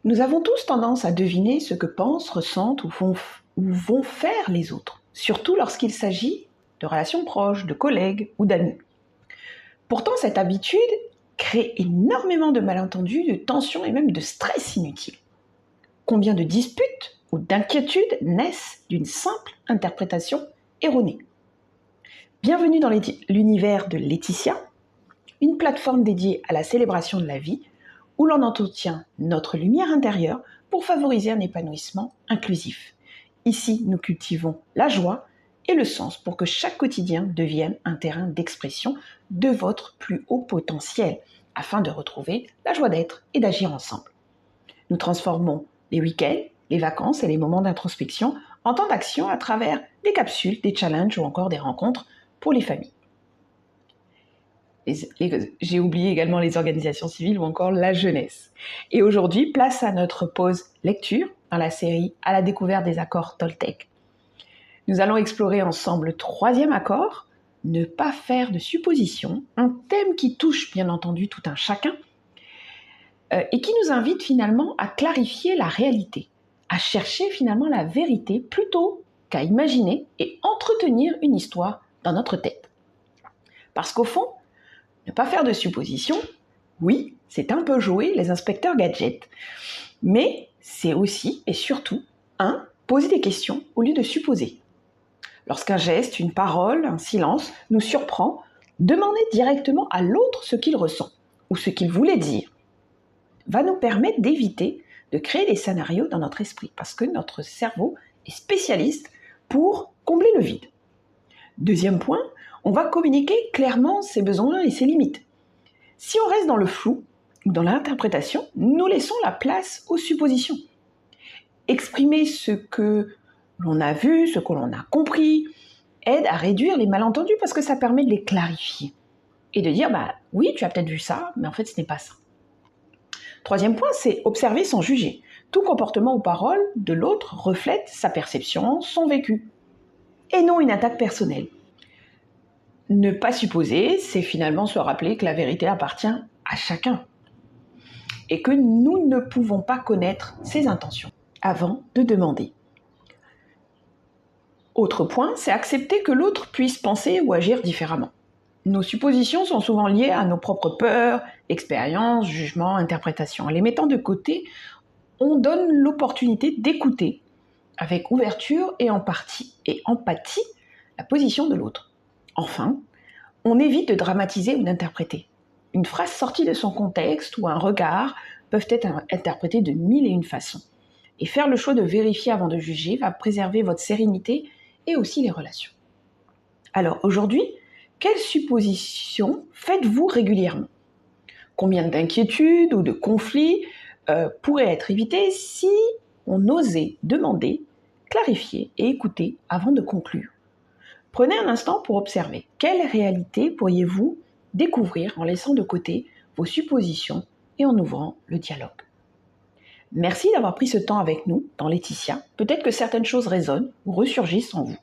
Nous avons tous tendance à deviner ce que pensent, ressentent ou vont faire les autres, surtout lorsqu'il s'agit de relations proches, de collègues ou d'amis. Pourtant, cette habitude crée énormément de malentendus, de tensions et même de stress inutiles. Combien de disputes ou d'inquiétudes naissent d'une simple interprétation erronée? Bienvenue dans l'univers de Laetitia, une plateforme dédiée à la célébration de la vie, où l'on entretient notre lumière intérieure pour favoriser un épanouissement inclusif. Ici, nous cultivons la joie et le sens pour que chaque quotidien devienne un terrain d'expression de votre plus haut potentiel, afin de retrouver la joie d'être et d'agir ensemble. Nous transformons les week-ends, les vacances et les moments d'introspection en temps d'action à travers des capsules, des challenges ou encore des rencontres pour les familles. J'ai oublié également les organisations civiles ou encore la jeunesse. Et aujourd'hui, place à notre pause lecture dans la série À la découverte des accords Toltec. Nous allons explorer ensemble le 3e accord, ne pas faire de suppositions, un thème qui touche bien entendu tout un chacun et qui nous invite finalement à clarifier la réalité, à chercher finalement la vérité plutôt qu'à imaginer et entretenir une histoire dans notre tête. Parce qu'au fond, ne pas faire de suppositions, oui, c'est un peu jouer les inspecteurs gadgets. Mais c'est aussi et surtout, poser des questions au lieu de supposer. Lorsqu'un geste, une parole, un silence nous surprend, demander directement à l'autre ce qu'il ressent ou ce qu'il voulait dire va nous permettre d'éviter de créer des scénarios dans notre esprit parce que notre cerveau est spécialiste pour combler le vide. 2e point, on va communiquer clairement ses besoins et ses limites. Si on reste dans le flou ou dans l'interprétation, nous laissons la place aux suppositions. Exprimer ce que l'on a vu, ce que l'on a compris, aide à réduire les malentendus parce que ça permet de les clarifier. Et de dire, oui, tu as peut-être vu ça, mais en fait, ce n'est pas ça. 3e point, c'est observer sans juger. Tout comportement ou parole de l'autre reflète sa perception, son vécu, et non une attaque personnelle. Ne pas supposer, c'est finalement se rappeler que la vérité appartient à chacun et que nous ne pouvons pas connaître ses intentions avant de demander. Autre point, c'est accepter que l'autre puisse penser ou agir différemment. Nos suppositions sont souvent liées à nos propres peurs, expériences, jugements, interprétations. En les mettant de côté, on donne l'opportunité d'écouter avec ouverture et empathie la position de l'autre. Enfin, on évite de dramatiser ou d'interpréter. Une phrase sortie de son contexte ou un regard peuvent être interprétés de 1001 façons. Et faire le choix de vérifier avant de juger va préserver votre sérénité et aussi les relations. Alors aujourd'hui, quelles suppositions faites-vous régulièrement? Combien d'inquiétudes ou de conflits pourraient être évités si on osait demander, clarifier et écouter avant de conclure? Prenez un instant pour observer. Quelle réalité pourriez-vous découvrir en laissant de côté vos suppositions et en ouvrant le dialogue? Merci d'avoir pris ce temps avec nous dans Laetitia. Peut-être que certaines choses résonnent ou ressurgissent en vous.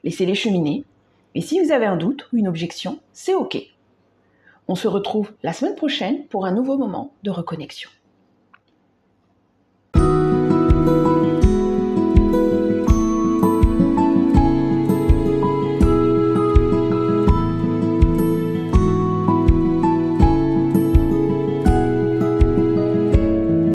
Laissez-les cheminer. Et si vous avez un doute ou une objection, c'est OK. On se retrouve la semaine prochaine pour un nouveau moment de reconnexion.